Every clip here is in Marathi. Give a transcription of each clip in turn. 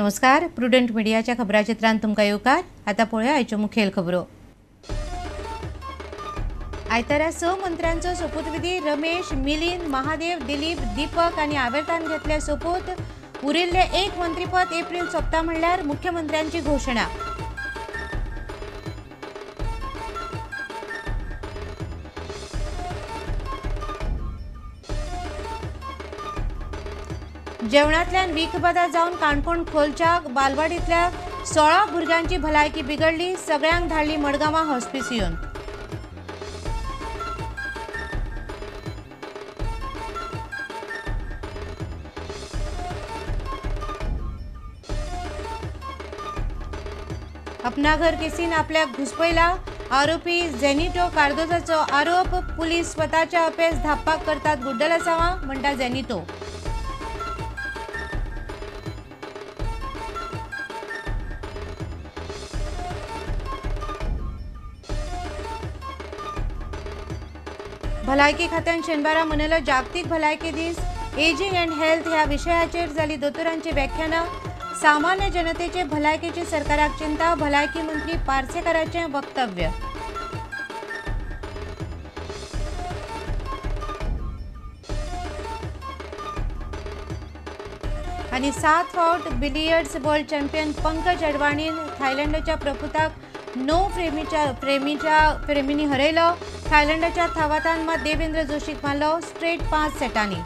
नमस्कार, प्रुडंट मिडियाच्या खबराचित्रांत तुमकां येवकार। आता पळोवया आयच्यो मुखेल खबरो। आयतारा 6 मंत्र्यांचो सोपूतविधी रमेश, मिलिंद, महादेव, दिलीप, दीपक आनी आवर्तान घेतले सोपूत। उरिल्ले एक मंत्रीपद एप्रिल सोंपता म्हणल्यार मुख्यमंत्र्यांची घोषणा। जेवणांतल्यान विखबादा जावन काणकोण खोलच्या बालवाडींतल्या 16 भुरग्यांची भलायकी बिगडली, सगळ्यांक धाडली मडगांवां हॉस्पिसियोन। अपना घर केसीन आपल्याक घुसपयला, आरोपी जेनिटो कार्दोजाचो आरोप। पुलीस स्वताच्या अपेस धाप्पाक करतात गुड्डलसांवां, म्हणटा जेनिटो। भलायकी खात्यान शेनवारा मनयलो जागतीक भलायकी दीस। एजिंग अँड हेल्थ ह्या विशयाचेर जाली दोतोरांची व्याख्यानां। सामान्य जनतेचे भलायकेची सरकाराक चिंता, भलायकी मंत्री पार्सेकाराचें वक्तव्य। आनी 7 फावट बिलियर्ड्स वर्ल्ड चॅम्पियन पंकज अडवाणीन थायलंडच्या प्रपुताक 9 फ्रेमींनी हरयलो। थायलंडच्या थावातान मात देवेंद्र जोशीक मारलो स्ट्रेट 5 सेटांनी।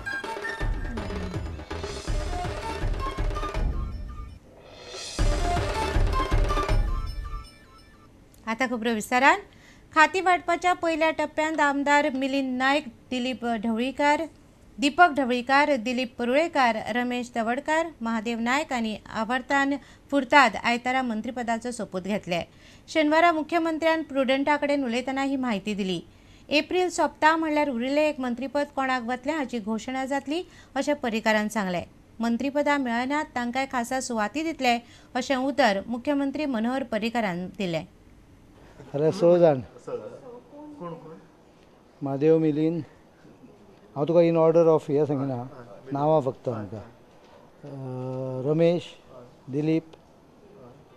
आता खबरो विस्तारान। खाती वाटपाच्या पयल्या टप्प्यांत आमदार मिलिंद नायक, दीपक ढवळीकार, दिलीप परुळेकार, रमेश तवडकार, महादेव नायक आनी आवर्तान फुर्ताद आयतारा मंत्रीपदाचो सोपूत घेतले। शेनवारा मुख्यमंत्र्यान प्रुडंटा कडेन उलयतना ही म्हायती दिली। एप्रिल सोंपता म्हणल्यार उरिल्लें एक मंत्रीपद कोणाक वतलें हाची घोशणा जातली, अशें पर्रीकारान सांगलें। मंत्रीपदां मेळनात तांकां खासा सुवाती दितले, अशें उतर मुख्यमंत्री मनोहर पर्रीकारान दिलें। स जाण महादेव, मिलिंद, हांव तुका इन ऑर्डर ऑफ हें सांगिना, नांवां फक्त आमकां रमेश, दिलीप,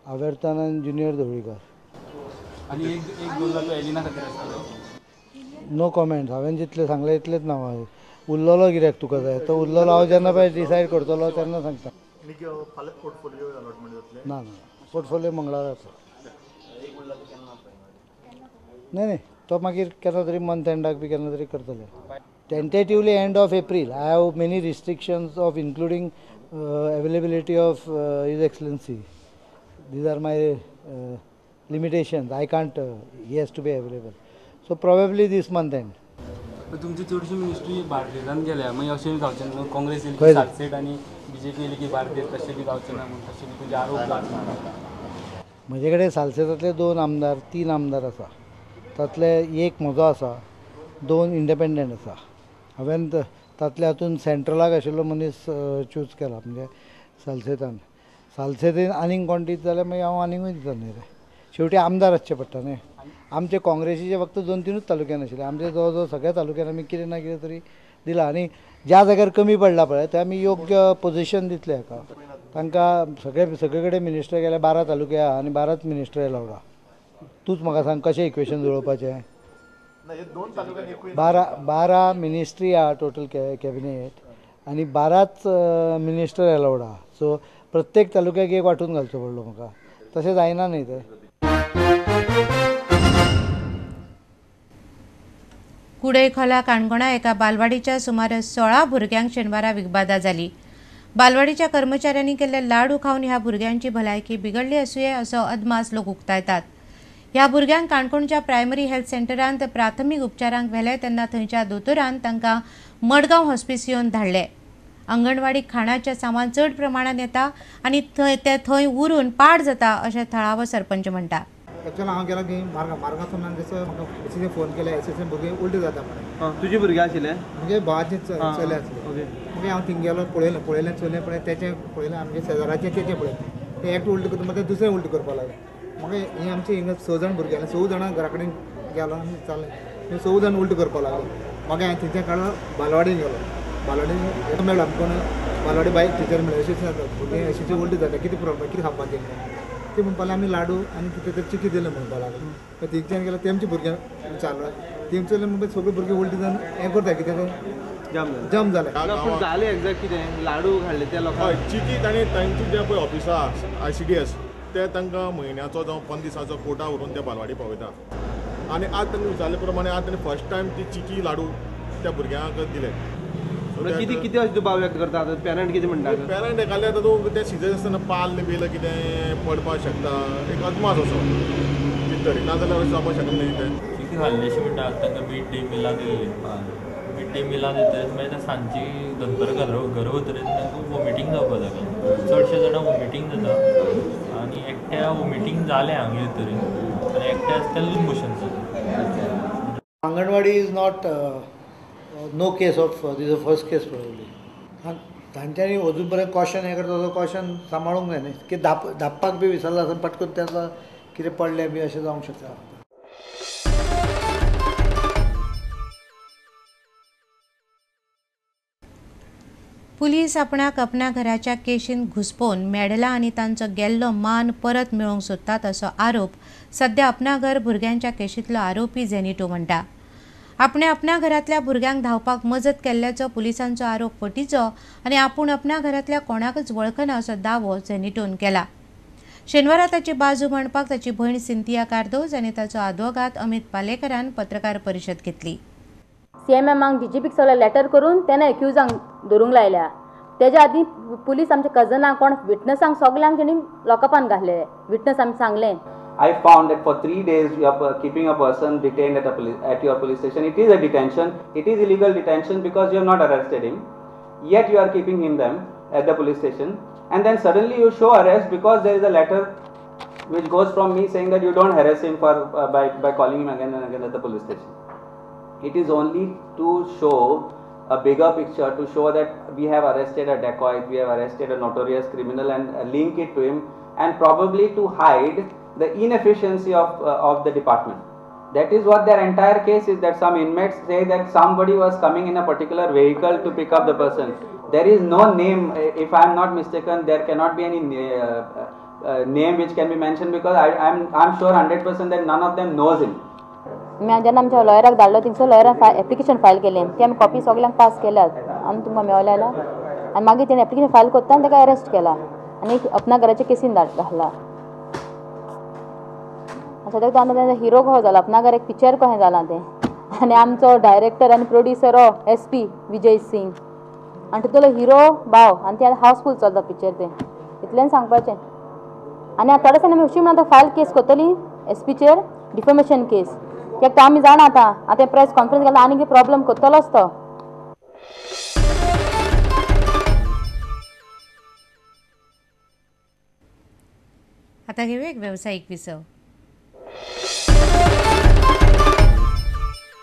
आवर्तान आनी ज्युनियर ढवळीकर। आनी एक दोन तो एलिना खातीर आसतलो। नो कॉमेंट्स, हांवें जितले सांगले इतलेच नांवां। उरलेलो कित्याक तुका जाय तो उरलेलो हांव जेन्ना पळय डिसायड करतलो तेन्ना सांगता। ना पोर्टफोलियो मंगळारा नाही तो मागीर केन्ना तरी मंथ एंडाक बी केन्ना तरी करतले। Tentatively end of April. I have many restrictions of including availability of his excellency. These are my limitations. I can't, he has to be available. So probably this month end. तुमची चडशी मिनिस्ट्री भारतीयान गेल्या, मागीर अशें जावचें ना काँग्रेस येयली की 7 सीट आनी बीजेपी येयली की भारतीय, तशें बी जावचें ना म्हणून तशें बी तुजे आरोप जाता। म्हजे कडेन सालसेतांतले 2 आमदार 3 आमदार आसा, तातले एक म्हजो आसा, 2 इंडिपेंडंट आसा। हांवें तातले हातून सेंट्रलाक आशिल्लो मनीस चूज केला, म्हणजे सालसेतीन आनीक कोण दीत जाल्यार मागीर हांव आनीकूय दिता न्ही रे। शेवटी आमदार आसचे पडटा न्ही। आमचे काँग्रेसीचे फक्त 2-3 तालुक्यान आशिल्ले, आमचे जवळ जवळ सगळ्या तालुक्यान आमी कितें ना कितें तरी दिलां। आनी ज्या जाग्यार कमी पडला पळय थंय आमी योग्य पोजिशन दितले हाका। तांकां सगळे कडेन मिनिस्टर गेले, 12 तालुके आहा आनी 12च मिनिस्टर एलावड आहा। तूंच म्हाका सांग कशें इक्वेशन जुळोवपाचें। 12 मिनिस्ट्री आहा टोटल कॅबिनेट आनी 12च मिनिस्टर एलावड आहा। सो प्रत्येक तालुक्याक एक वांटून घालचो पडलो म्हाका, तशें जायना न्ही तें। कुडयखोला काणकोणा एका बालवाडीच्या सुमार 16 भुरग्यांक शेनवारा विखबादा जाली। बालवाडीच्या कर्मचाऱ्यांनी केल्ले लाडू खावन ह्या भुरग्यांची भलायकी बिगडली आसूये असो अदमास लोक उक्तायतात। ह्या भुरग्यांक काणकोणच्या प्रायमरी हेल्थ सेंटरांत प्राथमीक उपचारांक व्हेले तेन्ना थंयच्या दोतोरान तांकां मडगांव हॉस्पिसियोन धाडले। अंगणवाडीक खाणाचें सामान चड प्रमाणात येता आनी ते थंय उरून पाड जाता अशें थळावो सरपंच म्हणटा। एक्चुअली हांव गेलो की मार्गासून जसं फोन केले एसएसएन भुरगे उलटे जाता म्हणून। तुझे भुरगे आशिल्ले? म्हणजे भावाचे चले आसले। मागीर हांव थिंग गेलो पळयलें चले पळय तेचें पळयलें, आमगे शेजाराचें तेचें पळयलें। ते एकटो उलटें करता मागीर दुसरें उलटें करपाक लागलें। मागीर ही आमची हिंगा 6 जाण भुरगे आसले, 6 जाणां घरा कडेन गेलो आनी चाललें। 6 जाण उलटें करपाक लागले। मागीर हांवें थंयच्या काडलो बालवाडीन गेलो। बालवाडीन मेळ्ळो आमकां बालवाडी बाय टिचर म्हळ्यार अशीच जाता भुरगीं अशीच उलटी जाता कितें प्रॉब्लम कितें खावपाक दिलें ते म्हणपाक लागले आमी लाडू आनी कितें तरी चिकी दिलें म्हणपाक लागले पण थिंगच्यान गेल्यार तेमच्या भुरग्यांक चालू तेमचे म्हणपाक सगळे भुरगे उलटी जावन हें करता कितें जम जालें पूण जालें एक्झॅक्ट कितें लाडू हाडले त्या लोकांक हय चिकी तांणी तांची जे पळय ऑफिसां ICDS ते तांकां म्हयन्याचो जावं 15 दिसांचो कोटा व्हरून ते बालवाडी पावयता आनी आज तांणी विचारले प्रमाणे आज तांणी फर्स्ट टायम ती चिकी लाडू त्या भुरग्यांक दिले कितें कितें अशें भाव व्यक्त करता आतां पेरंट कितें म्हणटा पेरंट एकाले तातूंत ते सिजन आसतना पाल बिल कितें पडपाक शकता एक अदमास असो कितें तरी नाजाल्यार अशें जावपाक शकना न्ही तें चिकी खाल्लेशी म्हणटा तांकां मिड डे मिलां दिल्ली मिड डे मिलां दितकच मागीर ते सांजची दनपार घर वतरेन तांकां वॉमिटींग जावपाक लागलें चडशे जाणां वॉमिटींग जाता आनी एकट्या वॉमिटींग जालें हांगा येतरेन आनी एकट्या आसता लूज मोशन जाता anganwadi is not no case of this a first case probably तांच्यांनी अजून पर्यंत कॉशन हें करता तो कॉशन सांबाळूंक जाय न्ही की धापपाक बी विसरला आसतना पटकन ताका कितें पडलें बी अशें जावंक शकता. पुलीस आपणाक आपणा घराच्या केशीन घुसपोवन मेडलां आनी तांचो गेल्लो मान परत मेळोवंक सोदतात असो आरोप सध्या अपना घर भुरग्यांच्या केशींतलो आरोपी झेनिटो म्हणटा. आपणे आपणा घरांतल्या भुरग्यांक धांवपाक मजत केल्ल्याचो पुलिसांचो आरोप फटीचो आनी आपूण आपणा घरांतल्या कोणाकच वळखना असो दावो झेनिटोन केला. शेनवारा ताची बाजू मांडपाक ताची भयण सिंथिया कार्दोज आनी ताचो आदवोगाद अमित पालेकरान पत्रकार परिशद घेतली. CMMांक DGPक सगळें लेटर करून तेन्ना एक्युजांक धरूंक लायल्या. तेज्या आदीं पुलीस आमच्या कजनाक कोण विटनसांक सगल्यांक तेणी लॉकअपान घातले. विटनस आमी सांगलें. I found that for 3 days you are keeping a person detained at your police station. It is a detention. It is illegal detention because you have not arrested him. Yet you are keeping them at the police station. And then suddenly you show arrest because there is a letter which goes from me saying that you don't harass him by calling him again and again at the police station. It is only to show a bigger picture, to show that we have arrested a dacoit, we have arrested a notorious criminal and link it to him, and probably to hide the inefficiency of the department. That is what their entire case is, that some inmates say that somebody was coming in a particular vehicle to pick up the person. There is no name, if I am not mistaken, there cannot be any name which can be mentioned because I'm sure 100% that none of them knows him. जेन्ना आमच्या लॉयराक धाडलो थिंगसर लॉयरान एप्लिकेशन फायल केलें ती आमी कॉपी सगल्यांक पास केल्यात आमी तुमकां मेळयला आनी मागीर तेणें एप्लिकेशन फायल करता आनी ताका अरेस्ट केला आनी अपना घराच्या केसीन घातला. सद्याक तो आतां हिरो कसो जाला अपना घर एक पिक्चर कशें जालां तें आनी आमचो डायरेक्टर आनी प्रोड्युसर SP विजय सिंग आनी तितूंतलो हिरो भाव आनी तें हावसफूल चलता पिक्चर तें इतलें सांगपाचें. आनी थोड्या दिसांनी आमी अशी म्हणून आतां फायल केस करतली SPचेर डिफमेशन केस कित्याक तो आमी जाणा आतां प्रेस कॉन्फरन्स घालता आनी प्रॉब्लम करतलोच तो. आतां घेवया एक वेवसायीक विसव.